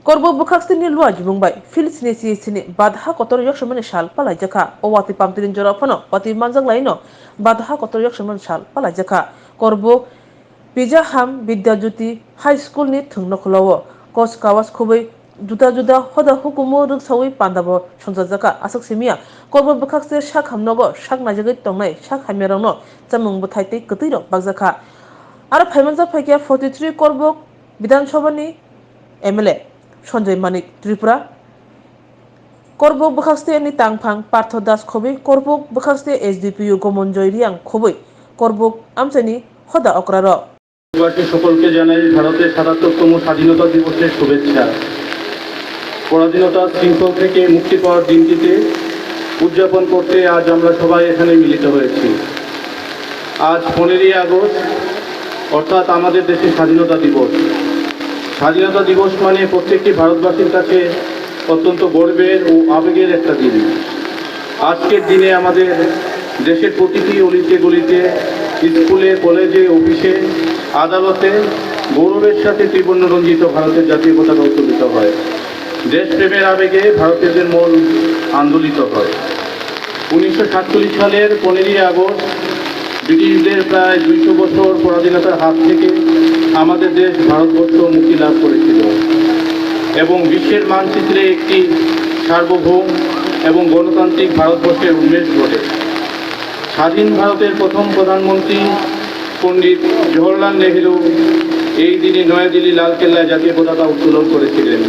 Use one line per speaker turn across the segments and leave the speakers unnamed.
Korbo bukaksini luaj mumbai Filisini sini badha kotor yok shomani shal palai jaka owati pamtirin jora phono wati manjang laino badha kotor yok shomani shal palai jaka korbo Pija ham Bidyajyoti High School ni thungno khulawo kos kawas khubai juda juda hoda hukumu ruksawi pandabo sonjajaka asak simia korbo bukhakse shak hamnogo shak najagai tongnai shak hamerangno chamung buthaitei kutiro bagjaka aro phaimanja phaikia 43 korbo Bidhan Sabha ni MLA Sanjay Manik Tripura Korbuk Bukhakste ni Tangphang Partho Das Khobai Korbuk Bukhakste SDPU Gomonjoy Riang Khobai Korbuk Amchani Hoda Okraro
সকলকে জানাই ভারতের ৭৭তম স্বাধীনতা দিবসের শুভেচ্ছা। পরাধীনতার শৃঙ্খল থেকে মুক্তি পাওয়ার দিনটিতে উদযাপন করতে আজ আমরা সবাই এখানে মিলিত হয়েছি। আজ 15ই আগস্ট অর্থাৎ আমাদের দেশের স্বাধীনতা দিবস। স্বাধীনতা দিবস মানে প্রত্যেকটি ভারতবাসীর কাছে অত্যন্ত গর্বের ও আবেগের একটা দিন। আজকের দিনে আমাদের দেশের প্রতিটি অলিতে গলিতে স্কুলে কলেজে অফিসে আদালতে গৌরবের সাথে ত্রিবর্ণ রঞ্জিত ভারতের জাতীয় পতাকা উত্তোলিত হয়। দেশপ্রেমের আবেগে ভারতীয়দের মন আন্দোলিত হয়। 1947 সালের 15ই আগস্ট ব্রিটিশদের প্রায় 200 বছর পরাধীনতার হাত থেকে আমাদের দেশ ভারতবর্ষ মুক্তি লাভ করেছিল এবং বিশ্বের মানচিত্রে একটি সার্বভৌম এবং গণতান্ত্রিক ভারতবর্ষের উন্মেষ ঘটে। স্বাধীন ভারতের প্রথম প্রধানমন্ত্রী পণ্ডিত জওহরলাল নেহেরু এই দিনে নয়াদিল্লি লালকেল্লায় জাতীয় পতাকা উত্তোলন করেছিলেন।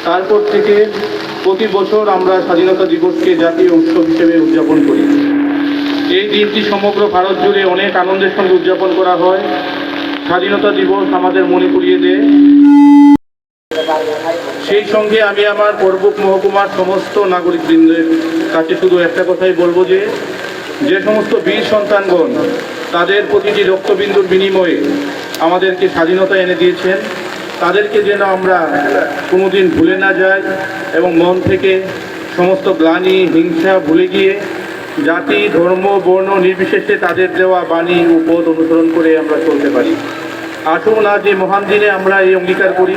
তারপর থেকে প্রতি বছর আমরা স্বাধীনতা দিবসকে জাতীয় উৎসব হিসেবে উদযাপন করি। এই দিনটি সমগ্র ভারত জুড়ে অনেক আনন্দের সঙ্গে উদযাপন করা হয়। স্বাধীনতা দিবস আমাদের মনে করিয়ে দেয়। সেই সঙ্গে আমি আমার করবুক মহকুমার সমস্ত নাগরিকবৃন্দের কাছে শুধু একটা কথাই বলবো যে সমস্ত বীর সন্তানগণ তাদের প্রতিটি রক্তবিন্দুর বিনিময়ে আমাদেরকে স্বাধীনতা এনে দিয়েছেন, তাদেরকে যেন আমরা কোনোদিন ভুলে না যাই এবং মন থেকে সমস্ত গ্লানি হিংসা ভুলে গিয়ে জাতি ধর্ম বর্ণ নির্বিশেষে তাদের দেওয়া বাণী ও পথ অনুসরণ করে আমরা চলতে পারি। আসুন আজ এই মহান দিনে আমরা এই অঙ্গীকার করি,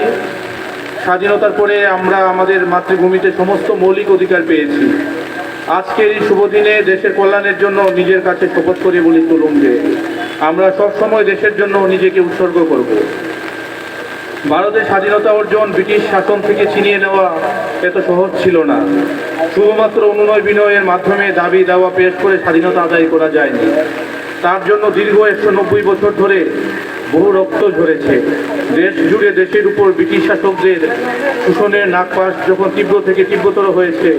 স্বাধীনতার পরে আমরা আমাদের মাতৃভূমিতে সমস্ত মৌলিক অধিকার পেয়েছি। আজকের এই শুভ দিনে দেশের কল্যাণের জন্য নিজের কাছে শপথ করে বলি চলুন যে আমরা সবসময় দেশের জন্য নিজেকে উৎসর্গ করব। ভারতের স্বাধীনতা অর্জন ব্রিটিশ শাসন থেকে ছিনিয়ে নেওয়া এত সহজ ছিল না। শুধুমাত্র অনুনয় বিনয়ের মাধ্যমে দাবি দাওয়া পেশ করে স্বাধীনতা আদায় করা যায়নি। তার জন্য দীর্ঘ 190 বছর ধরে বহু রক্ত ঝরেছে। দেশ জুড়ে দেশের উপর ব্রিটিশ শাসকদের শোষণের নাগপাশ যখন তীব্র থেকে তীব্রতর হয়েছে